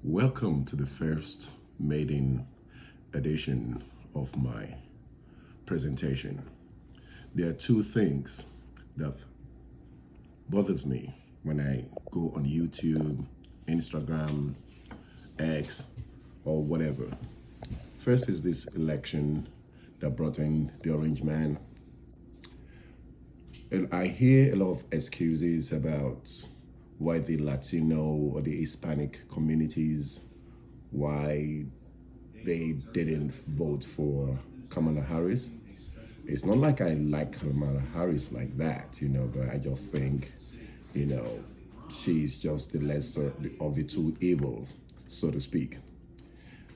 Welcome to the first maiden edition of my presentation. There are two things that bothers me when I go on YouTube, Instagram, X, or whatever. First is this election that brought in the orange man. And I hear a lot of excuses about why the Latino or the Hispanic communities, why they didn't vote for Kamala Harris. It's not like I like Kamala Harris like that, but I just think, she's just the lesser of the two evils, so to speak.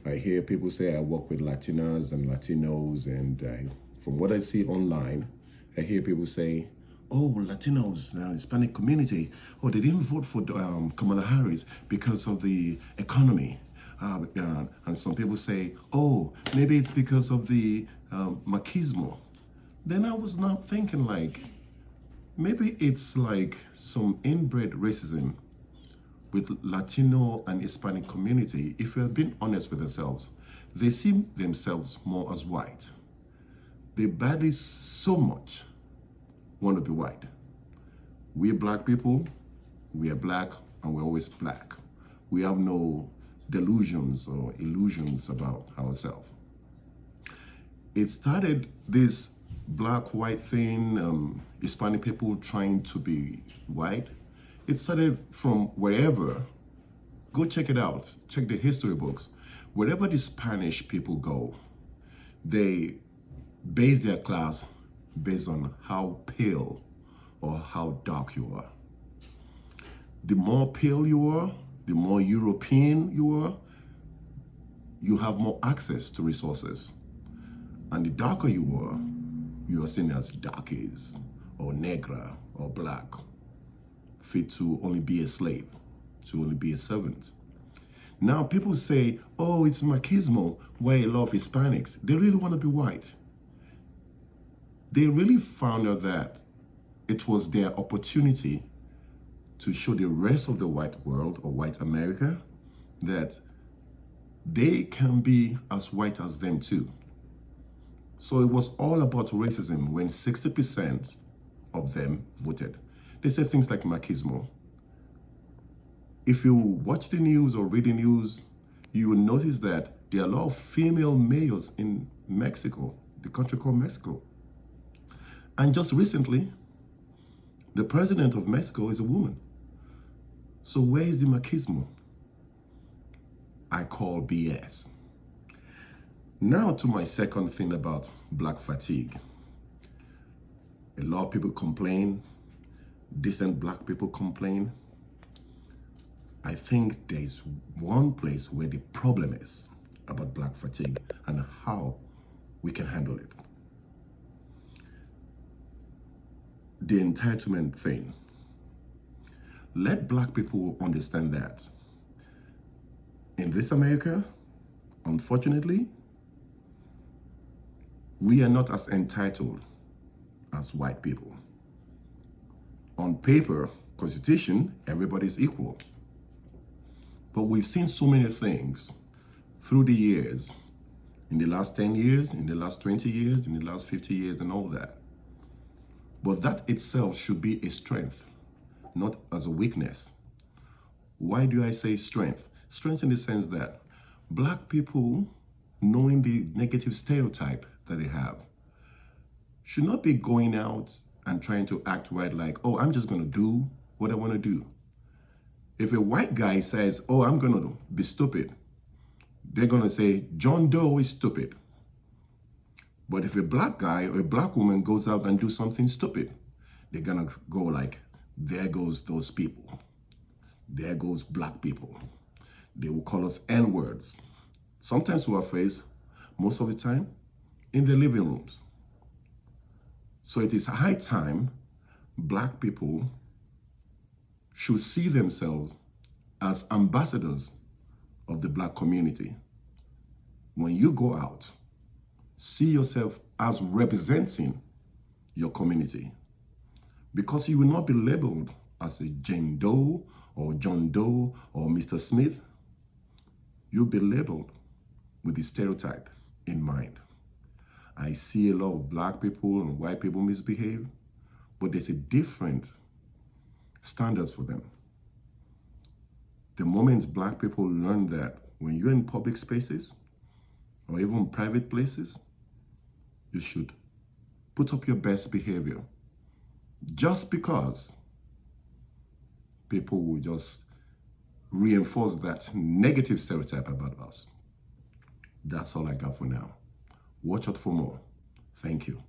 I hear people say I work with Latinas and Latinos, and from what I see online, I hear people say, oh, Latinos, Hispanic community, oh, they didn't vote for Kamala Harris because of the economy. And some people say, oh, maybe it's because of the Machismo. Then I was now thinking like, maybe it's like some inbred racism with Latino and Hispanic community. If we're being honest with ourselves, they see themselves more as white. They badly so much want to be white. We're black people, we are black, and we're always black. We have no delusions or illusions about ourselves. It started this black-white thing, Hispanic people trying to be white. It started from wherever. Go check it out, check the history books. Wherever the Spanish people go, they base their class based on how pale or how dark you are. The more pale you are, the more European you are, you have more access to resources. And the darker you are seen as darkies or negra or black, fit to only be a slave, to only be a servant. Now people say, oh, it's machismo, why a lot of Hispanics, they really want to be white. They really found out that it was their opportunity to show the rest of the white world or white America that they can be as white as them too. So it was all about racism when 60% of them voted. They said things like machismo. If you watch the news or read the news, you will notice that there are a lot of female mayors in Mexico, the country called Mexico. And just recently, the president of Mexico is a woman. So where is the machismo? I call BS. Now to my second thing about black fatigue. A lot of people complain, decent black people complain. I think there's one place where the problem is about black fatigue and how we can handle it. The entitlement thing. Let black people understand that in this America, unfortunately, we are not as entitled as white people. On paper, Constitution, everybody's equal. But we've seen so many things through the years, in the last 10 years, in the last 20 years, in the last 50 years, and all that. But that itself should be a strength, not as a weakness. Why do I say strength? Strength in the sense that black people, knowing the negative stereotype that they have, should not be going out and trying to act white like, oh, I'm just going to do what I want to do. If a white guy says, oh, I'm going to be stupid, they're going to say, John Doe is stupid. But if a black guy or a black woman goes out and do something stupid, they're gonna go like, there goes those people. There goes black people. They will call us N-words. Sometimes to our face, most of the time, in the living rooms. So it is high time black people should see themselves as ambassadors of the black community. When you go out, see yourself as representing your community, because you will not be labeled as a Jane Doe or John Doe or Mr. Smith. you'll be labeled with the stereotype in mind. I see a lot of black people and white people misbehave, but there's a different standards for them. The moment black people learn that when you're in public spaces or even private places, you should put up your best behavior, just because people will just reinforce that negative stereotype about us. That's all I got for now. Watch out for more. Thank you.